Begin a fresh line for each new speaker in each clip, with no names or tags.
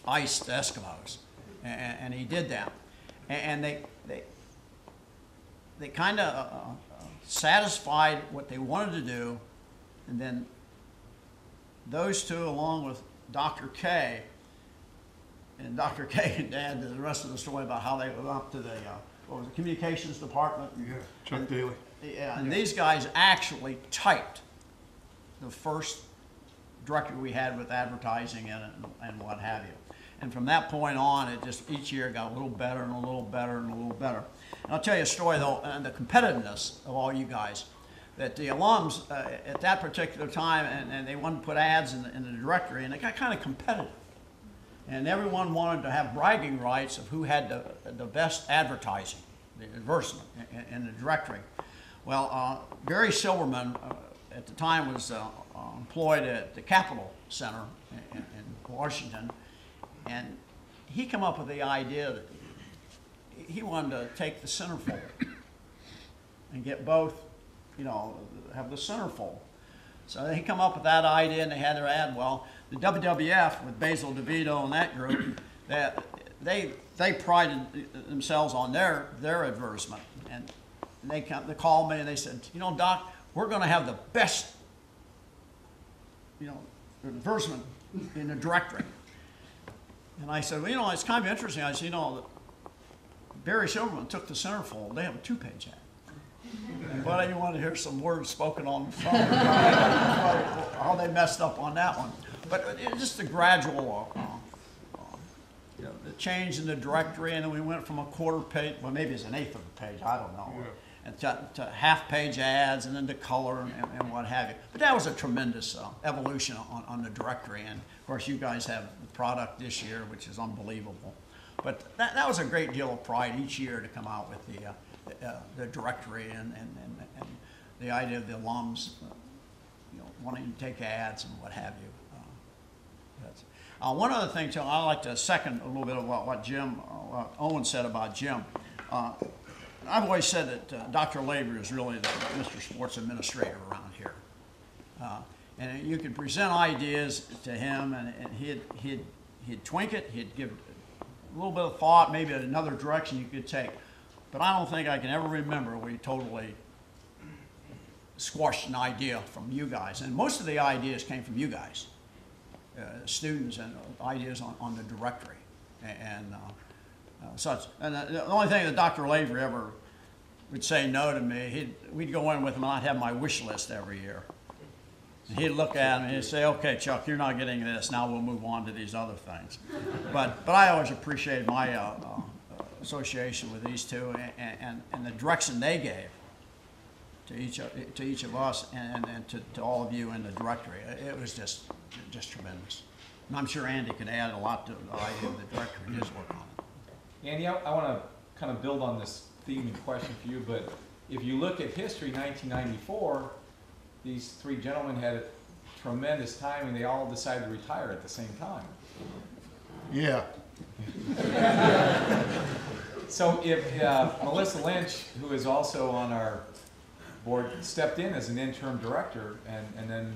iced Eskimos, and he did that, and they kind of satisfied what they wanted to do, and then those two, along with Dr. K, and Dr. K and Dad did the rest of the story about how they went up to the what was it, communications department.
Yeah, Chuck Daly.
Yeah, and these guys actually typed the first directory we had with advertising in it and what have you. And from that point on, it just each year got a little better and a little better and a little better. And I'll tell you a story though, and the competitiveness of all you guys, that the alums at that particular time, and they wanted to put ads in the directory, and it got kind of competitive. And everyone wanted to have bragging rights of who had the best advertising, the advertisement in the directory. Well, Barry Silverman at the time was employed at the Capitol Center in Washington, and he came up with the idea that he wanted to take the centerfold and get both, you know, have the centerfold. So he come up with that idea, and they had their ad. Well, the WWF with Basil DeVito and that group, that they prided themselves on their advertisement, and they called me and they said, you know, Doc, we're going to have the best, you know, advertisement in the directory. And I said, well, you know, it's kind of interesting. I said, you know, Barry Silverman took the centerfold. They have a 2-page ad. And but you want to hear some words spoken on the phone, how they messed up on that one. But it was just a gradual you know, the change in the directory, and then we went from a 1/4 page, well, maybe it's an 1/8 of a page, I don't know, yeah, and to half-page ads, and then to color and what have you. But that was a tremendous evolution on the directory, and of course you guys have the product this year, which is unbelievable. But that was a great deal of pride each year to come out with the directory and the idea of the alums, you know, wanting to take ads and what have you. One other thing too, I like to second a little bit of what Jim, Owen said about Jim. I've always said that Dr. Lavery is really the Mr. Sports Administrator around here. And you could present ideas to him, and he'd twink it, he'd give a little bit of thought, maybe another direction you could take. But I don't think I can ever remember we totally squashed an idea from you guys. And most of the ideas came from you guys, students, and ideas on the directory and such. And the only thing that Dr. Lavery ever would say no to me, we'd go in with him and I'd have my wish list every year. And he'd look at me and he'd say, okay, Chuck, you're not getting this, now we'll move on to these other things. But I always appreciated my association with these two and the direction they gave to each of us and to all of you in the directory. It was just tremendous. And I'm sure Andy could add a lot to the idea of the directory and his work on it.
Andy, I want to kind of build on this theme and question for you, but if you look at history, 1994, these three gentlemen had a tremendous time and they all decided to retire at the same time.
Yeah.
So if Melissa Lynch, who is also on our board, stepped in as an interim director and then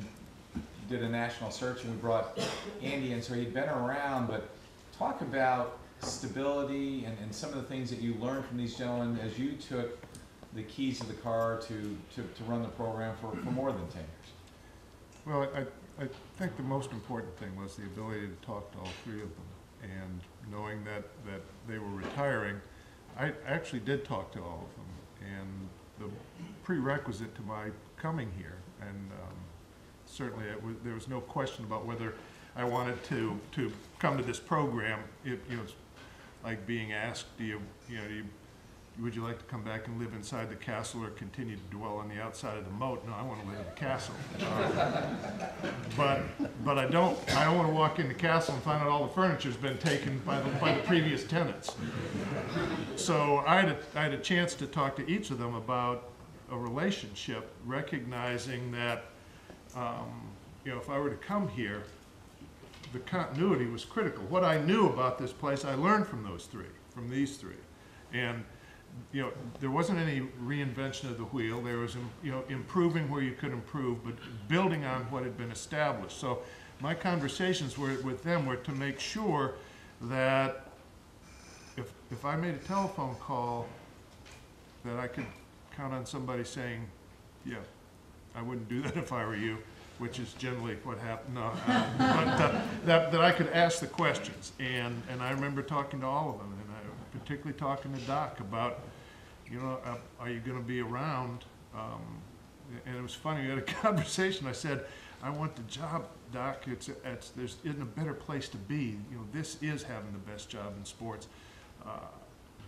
did a national search, and we brought Andy in, so he'd been around, but talk about stability and some of the things that you learned from these gentlemen as you took the keys of the car to run the program for more than 10 years.
Well, I think the most important thing was the ability to talk to all three of them, and knowing that they were retiring. I actually did talk to all of them, and the prerequisite to my coming here, and certainly there was no question about whether I wanted to come to this program. It's like being asked, would you like to come back and live inside the castle or continue to dwell on the outside of the moat? No, I want to live in the castle. But I don't want to walk in the castle and find out all the furniture's been taken by the previous tenants. So I had a chance to talk to each of them about a relationship, recognizing that if I were to come here, the continuity was critical. What I knew about this place, I learned from these three, and there wasn't any reinvention of the wheel. There was, improving where you could improve, but building on what had been established. So my conversations with them were to make sure that if I made a telephone call, that I could count on somebody saying, yeah, I wouldn't do that if I were you, which is generally what happened. No, but that I could ask the questions, and I remember talking to all of them, and I particularly talking to Doc about, you know, are you going to be around? And it was funny. We had a conversation. I said, I want the job, Doc. There isn't a better place to be. You know, this is having the best job in sports.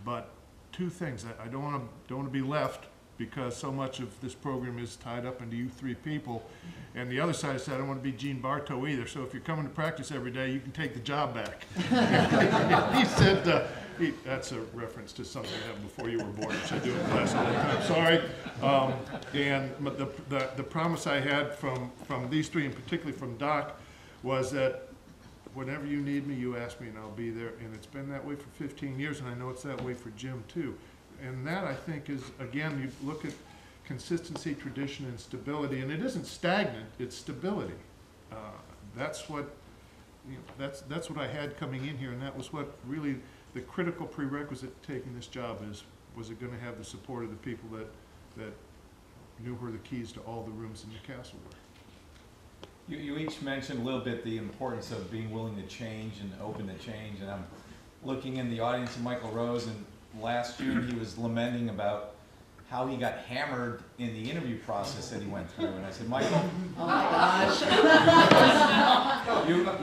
But two things: I don't want to be left, because so much of this program is tied up into you three people. And the other side said, I don't want to be Gene Bartow either, so if you're coming to practice every day, you can take the job back. He said, that's a reference to something that happened before you were born, which I do in class all the time, sorry. And the promise I had from these three, and particularly from Doc, was that whenever you need me, you ask me and I'll be there. And it's been that way for 15 years, and I know it's that way for Jim too. And that, I think, is, again, you look at consistency, tradition, and stability, and it isn't stagnant, it's stability. That's what, you know, that's what I had coming in here, and that was what really the critical prerequisite to taking this job is, was it going to have the support of the people that knew where the keys to all the rooms in the castle were.
You each mentioned a little bit the importance of being willing to change and open to change, and I'm looking in the audience of Michael Rose, and last June he was lamenting about how he got hammered in the interview process that he went through. And I said, Michael, oh my gosh,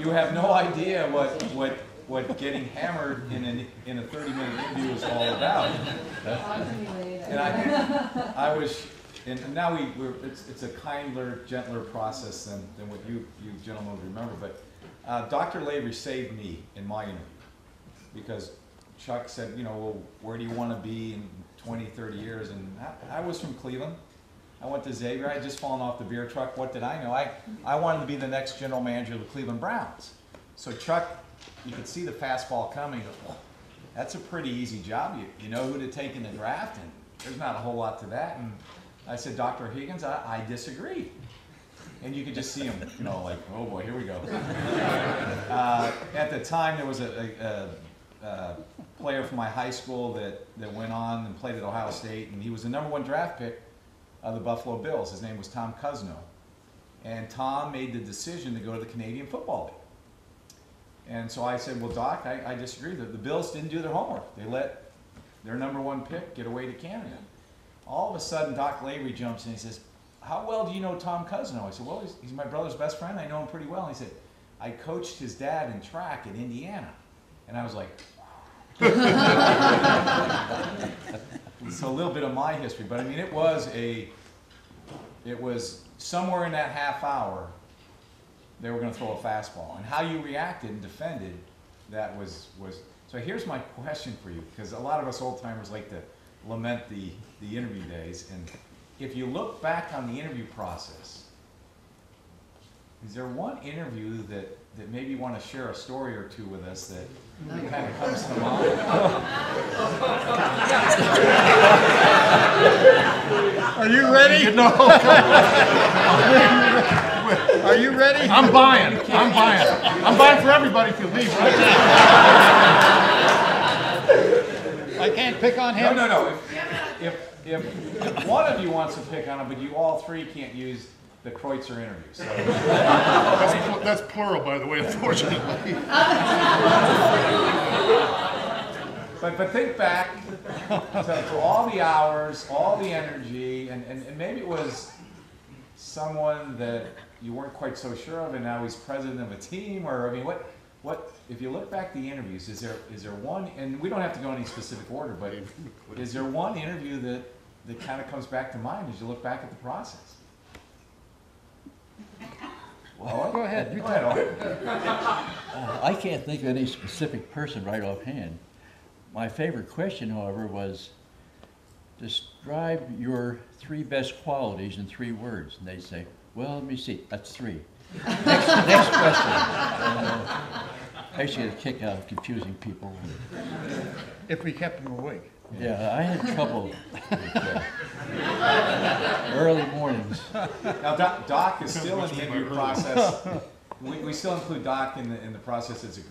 you have no idea what getting hammered in a 30-minute interview is all about. And I was, and now it's a kinder, gentler process than what you gentlemen would remember. But Dr. Lavery saved me in my interview, because Chuck said, you know, well, where do you want to be in 20, 30 years? And I was from Cleveland. I went to Xavier. I had just fallen off the beer truck. What did I know? I wanted to be the next general manager of the Cleveland Browns. So Chuck, you could see the fastball coming. He goes, well, that's a pretty easy job. You know who to take in the draft, and there's not a whole lot to that. And I said, Dr. Higgins, I disagree. And you could just see him, you know, like, oh boy, here we go. At the time, there was a player from my high school that went on and played at Ohio State, and he was the #1 draft pick of the Buffalo Bills. His name was Tom Cuzno. And Tom made the decision to go to the Canadian Football League. And so I said, well, Doc, I disagree. The Bills didn't do their homework. They let their #1 pick get away to Canada. All of a sudden, Doc Lavery jumps in and he says, how well do you know Tom Cuzno? I said, well, he's my brother's best friend. I know him pretty well. And he said, I coached his dad in track in Indiana. And I was like, so a little bit of my history, but I mean, it was somewhere in that half hour they were going to throw a fastball, and how you reacted and defended that was. So here's my question for you, because a lot of us old timers like to lament the interview days, and if you look back on the interview process, is there one interview that maybe you want to share a story or two with us that kind of comes to mind?
Are you ready?
No.
Are you ready?
I'm buying. I'm buying for everybody if you leave right now.
I can't pick on him?
No. If one of you wants to pick on him, but you all three can't use the Kreutzer interview. So.
That's plural, by the way, unfortunately.
But think back to all the hours, all the energy, and maybe it was someone that you weren't quite so sure of, and now he's president of a team, or I mean, what? If you look back the interviews, is there one? And we don't have to go in any specific order, but is there one interview that kind of comes back to mind as you look back at the process?
Well, go ahead.
Go ahead.
I can't think of any specific person right offhand. My favorite question, however, was, describe your 3 best qualities in 3 words. And they say, well, let me see, that's 3. Next question. I used to get a kick out of confusing people.
If we kept him awake.
Yeah, I had trouble with early mornings.
Now, Doc is still in the interview process. We still include Doc in the process as a group.